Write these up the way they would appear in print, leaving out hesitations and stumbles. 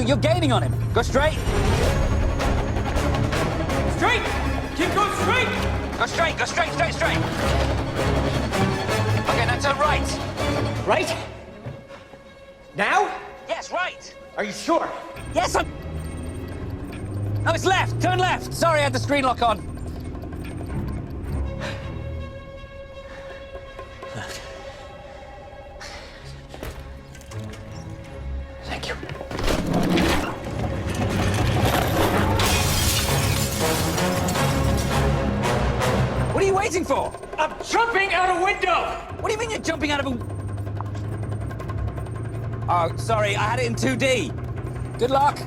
You're gaining on him. Go straight. Straight! Keep going straight! Go straight. Go straight. Straight. Okay, now turn right. Right? Now? Yes, right. Are you sure? Yes, I'm... No, it's left. Turn left. Sorry, I had the screen lock on. Left. Thank you. What are you waiting for? I'm jumping out a window! What do you mean you're jumping out of a... Oh, sorry, I had it in 2D. Good luck.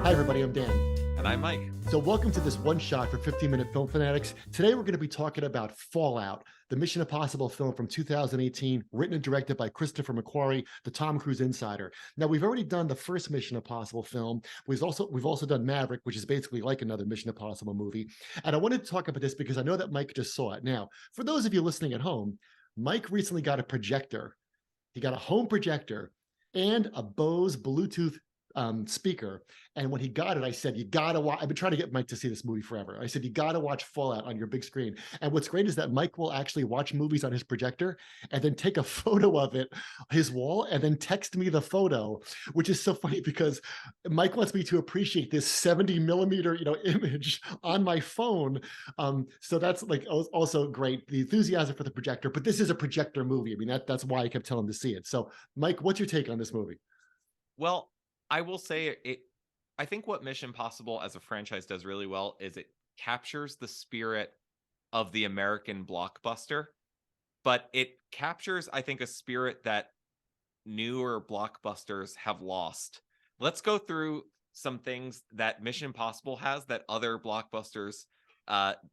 Hi everybody, I'm Dan. And I'm Mike. So welcome to this one shot for 15-minute film fanatics. Today we're going to be talking about Fallout, the Mission Impossible film from 2018, written and directed by Christopher McQuarrie, the Tom Cruise insider. Now we've already done the first Mission Impossible film. We've also done Maverick, which is basically like another Mission Impossible movie. And I wanted to talk about this because I know that Mike just saw it. Now, for those of you listening at home, Mike recently got a projector. He got a home projector and a Bose Bluetooth speaker. And when he got it, I said, you gotta watch. I've been trying to get Mike to see this movie forever. I said, you gotta watch Fallout on your big screen. And what's great is that Mike will actually watch movies on his projector and then take a photo of it, his wall, and then text me the photo, which is so funny because Mike wants me to appreciate this 70 millimeter, image on my phone. So that's like also great, the enthusiasm for the projector, but this is a projector movie. I mean, that's why I kept telling him to see it. So Mike, what's your take on this movie? Well, I will say I think what Mission Impossible as a franchise does really well is it captures the spirit of the American blockbuster, but it captures, I think, a spirit that newer blockbusters have lost. Let's go through some things that Mission Impossible has that other blockbusters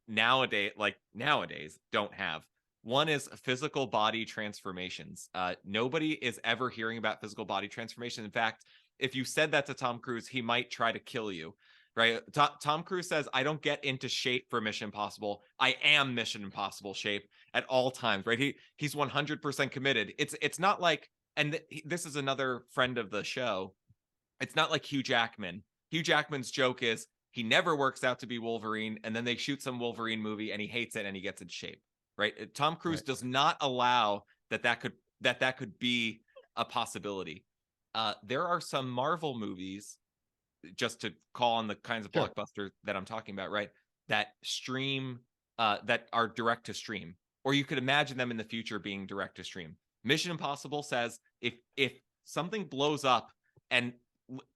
nowadays don't have. One is physical body transformations. Nobody is ever hearing about physical body transformation. In fact, if you said that to Tom Cruise, he might try to kill you, right? Tom Cruise says, I don't get into shape for Mission Impossible. I am Mission Impossible shape at all times, right? He's 100% committed. It's not like, and this is another friend of the show, it's not like Hugh Jackman. Hugh Jackman's joke is he never works out to be Wolverine, and then they shoot some Wolverine movie and he hates it and he gets in shape, right? Tom Cruise does not allow that could be a possibility. There are some Marvel movies, just to call on the kinds of blockbusters that I'm talking about, right? That stream, that are direct to stream, or you could imagine them in the future being direct to stream. Mission Impossible says if something blows up and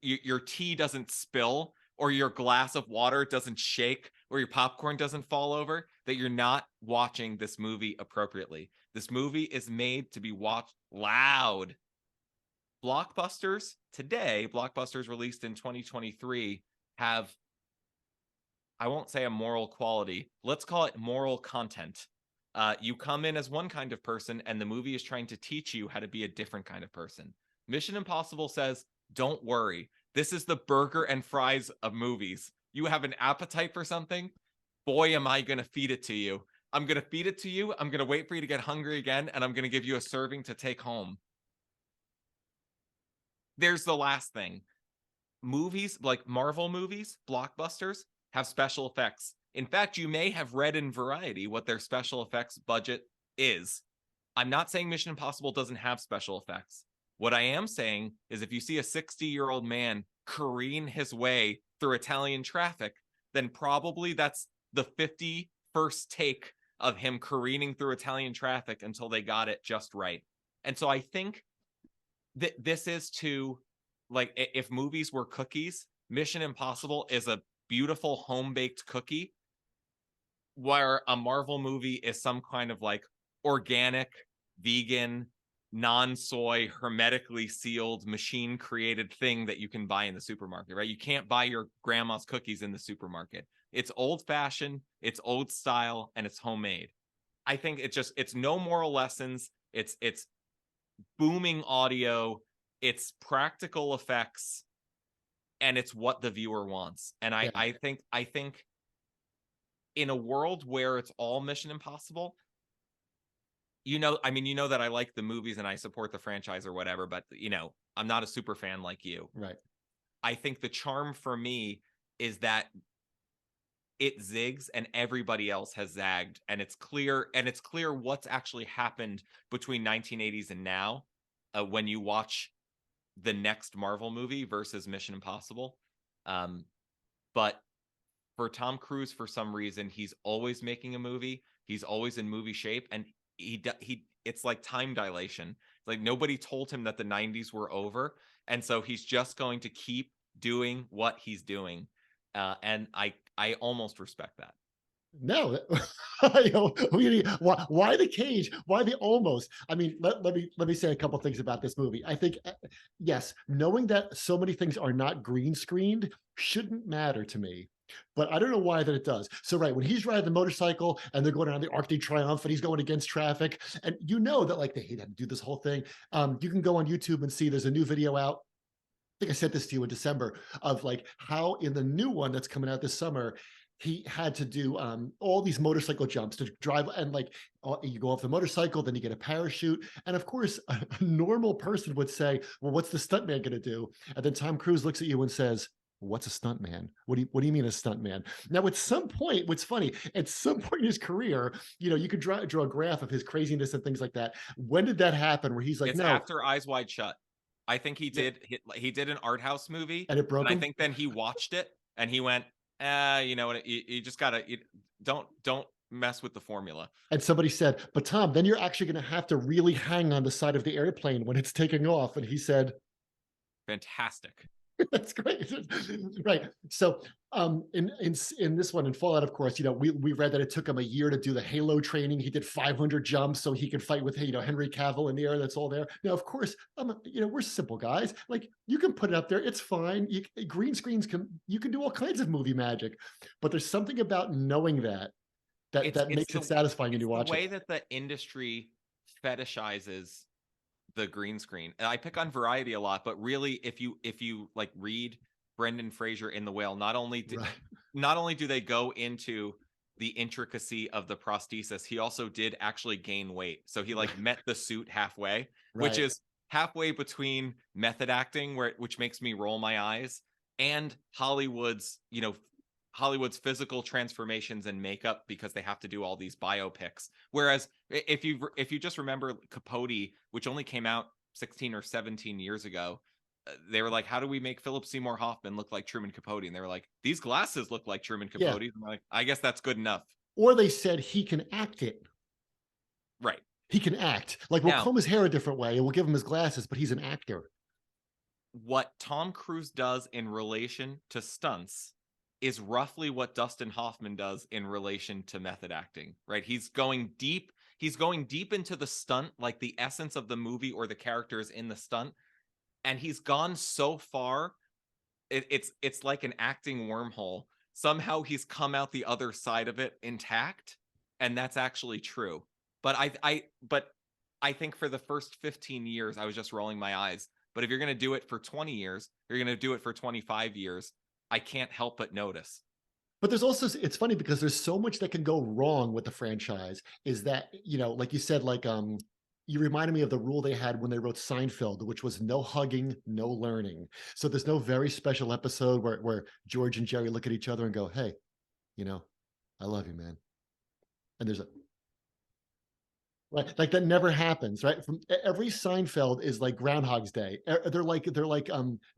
your tea doesn't spill, or your glass of water doesn't shake, or your popcorn doesn't fall over, that you're not watching this movie appropriately. This movie is made to be watched loud. Blockbusters released in 2023 have, I won't say a moral quality, let's call it moral content. You come in as one kind of person and the movie is trying to teach you how to be a different kind of person. Mission Impossible says, don't worry, this is the burger and fries of movies. You have an appetite for something? Boy, am I going to feed it to you. I'm going to feed it to you. I'm going to wait for you to get hungry again, and I'm going to give you a serving to take home. There's the last thing. Movies, like Marvel movies, blockbusters, have special effects. In fact, you may have read in Variety what their special effects budget is. I'm not saying Mission Impossible doesn't have special effects. What I am saying is if you see a 60-year-old man careen his way through Italian traffic, then probably that's the 51st take of him careening through Italian traffic until they got it just right. And so I think that this is to, like, if movies were cookies, Mission Impossible is a beautiful home-baked cookie, where a Marvel movie is some kind of like organic, vegan, non-soy, hermetically sealed, machine-created thing that you can buy in the supermarket, right? You can't buy your grandma's cookies in the supermarket. It's old-fashioned, it's old style, and it's homemade. I think it's no moral lessons. It's booming audio, it's practical effects, and it's what the viewer wants. And I think in a world where it's all Mission Impossible, I mean, that I like the movies and I support the franchise or whatever, but I'm not a super fan like you. Right. I think the charm for me is that it zigs and everybody else has zagged, and it's clear what's actually happened between 1980s and now, when you watch the next Marvel movie versus Mission Impossible. But for Tom Cruise, for some reason, he's always making a movie. He's always in movie shape, and it's like time dilation. Like nobody told him that the 90s were over, and so he's just going to keep doing what he's doing. And I almost respect that. No, why the cage? Why the almost? I mean, let me say a couple things about this movie. I think, yes, knowing that so many things are not green screened shouldn't matter to me. But I don't know why that it does. So, right, when he's riding the motorcycle and they're going around the Arc de Triomphe and he's going against traffic, and that like they had to do this whole thing. You can go on YouTube and see there's a new video out. I think I sent this to you in December of like how in the new one that's coming out this summer, he had to do all these motorcycle jumps to drive, and like you go off the motorcycle, then you get a parachute, and of course a normal person would say, well, what's the stuntman going to do? And then Tom Cruise looks at you and says, what's a stuntman? What do you mean a stuntman? Now, at some point, what's funny, at some point in his career, you could draw a graph of his craziness and things like that. When did that happen where he's like, it's no, after Eyes Wide Shut. I think he did an art house movie, and it broke him? I think then he watched it and he went, you know what, you just gotta, don't mess with the formula. And somebody said, but Tom, then you're actually going to have to really hang on the side of the airplane when it's taking off. And he said, fantastic. That's great. Right. So in this one, in Fallout, of course, we read that it took him a year to do the Halo training. He did 500 jumps so he could fight with, Henry Cavill in the air. That's all there. Now, of course, we're simple guys. Like, you can put it up there. It's fine. Green screens you can do all kinds of movie magic, but there's something about knowing that makes it satisfying when you watch it. The way that the industry fetishizes the green screen. And I pick on Variety a lot, but really, if you like read Brendan Fraser in The Whale, not only do they go into the intricacy of the prosthesis, he also did actually gain weight. So he like met the suit halfway, which is halfway between method acting, which makes me roll my eyes, and Hollywood's physical transformations and makeup, because they have to do all these biopics. Whereas if you just remember Capote, which only came out 16 or 17 years ago, they were like, how do we make Philip Seymour Hoffman look like Truman Capote? And they were like, these glasses look like Truman Capote. Yeah. And like, I guess that's good enough. Or they said he can act it. Right. He can act. Like, we'll comb his hair a different way and we'll give him his glasses, but he's an actor. What Tom Cruise does in relation to stunts is roughly what Dustin Hoffman does in relation to method acting, right? He's going deep into the stunt, like the essence of the movie or the characters in the stunt. And he's gone so far, it's like an acting wormhole. Somehow he's come out the other side of it intact, and that's actually true. But I think for the first 15 years, I was just rolling my eyes. But if you're going to do it for 20 years, you're going to do it for 25 years, I can't help but notice. But there's also, it's funny because there's so much that can go wrong with the franchise, is that, like you said, like, you reminded me of the rule they had when they wrote Seinfeld, which was no hugging, no learning. So there's no very special episode where George and Jerry look at each other and go, hey, I love you, man. And there's like that never happens, right? From every Seinfeld is like Groundhog's Day. They're like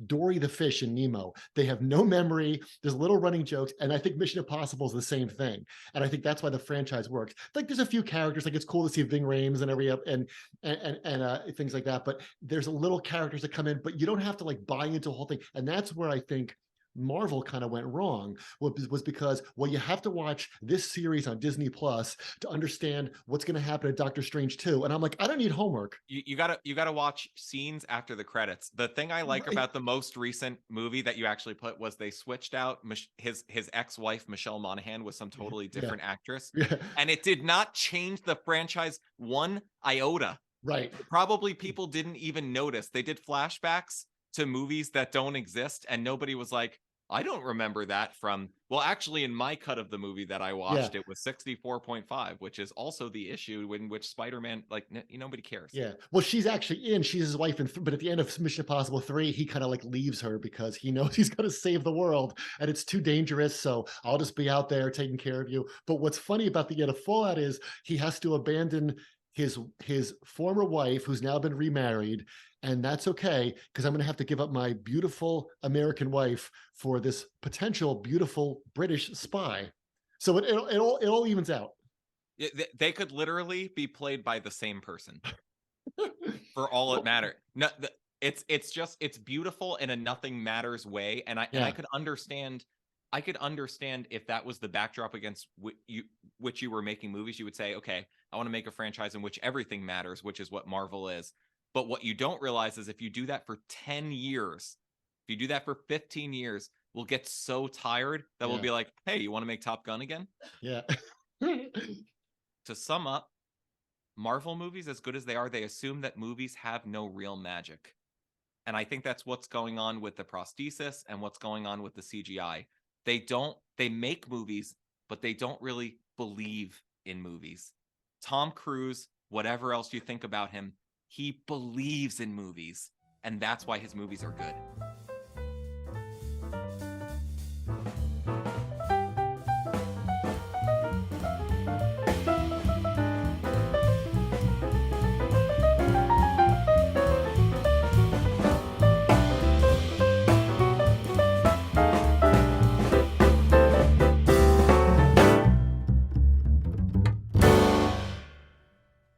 Dory the fish in Nemo. They have no memory. There's little running jokes, and I think Mission Impossible is the same thing. And I think that's why the franchise works. Like, there's a few characters, like it's cool to see Ving Rhames and things like that. But there's a little characters that come in, but you don't have to like buy into a whole thing. And that's where I think Marvel kind of went wrong, was because, well, you have to watch this series on Disney Plus to understand what's going to happen at Doctor Strange 2. And I'm like, I don't need homework. You gotta watch scenes after the credits. The thing I like about the most recent movie that you actually put was they switched out his ex-wife Michelle Monaghan with some totally different actress, and it did not change the franchise one iota. Right. Probably people didn't even notice. They did flashbacks to movies that don't exist, and nobody was like, I don't remember that from, well, actually, in my cut of the movie that I watched, Yeah. it was 64.5, which is also the issue in which Spider-Man, like, nobody cares. Yeah. Well, she's actually in. She's his wife, but at the end of Mission Impossible 3, he kind of like leaves her because he knows he's going to save the world and it's too dangerous. So I'll just be out there taking care of you. But what's funny about the end of Fallout is he has to abandon his former wife, who's now been remarried, and that's okay because I'm going to have to give up my beautiful American wife for this potential beautiful British spy. So it all evens out. They could literally be played by the same person for all it matters. No, it's just, it's beautiful in a nothing matters way, and I could understand. I could understand if that was the backdrop against which you were making movies. You would say, okay, I want to make a franchise in which everything matters, which is what Marvel is. But what you don't realize is if you do that for 10 years, if you do that for 15 years, we'll get so tired that we'll be like, hey, you want to make Top Gun again? Yeah. To sum up, Marvel movies, as good as they are, they assume that movies have no real magic. And I think that's what's going on with the prosthesis and what's going on with the CGI. They make movies, but they don't really believe in movies. Tom Cruise, whatever else you think about him, he believes in movies. And that's why his movies are good.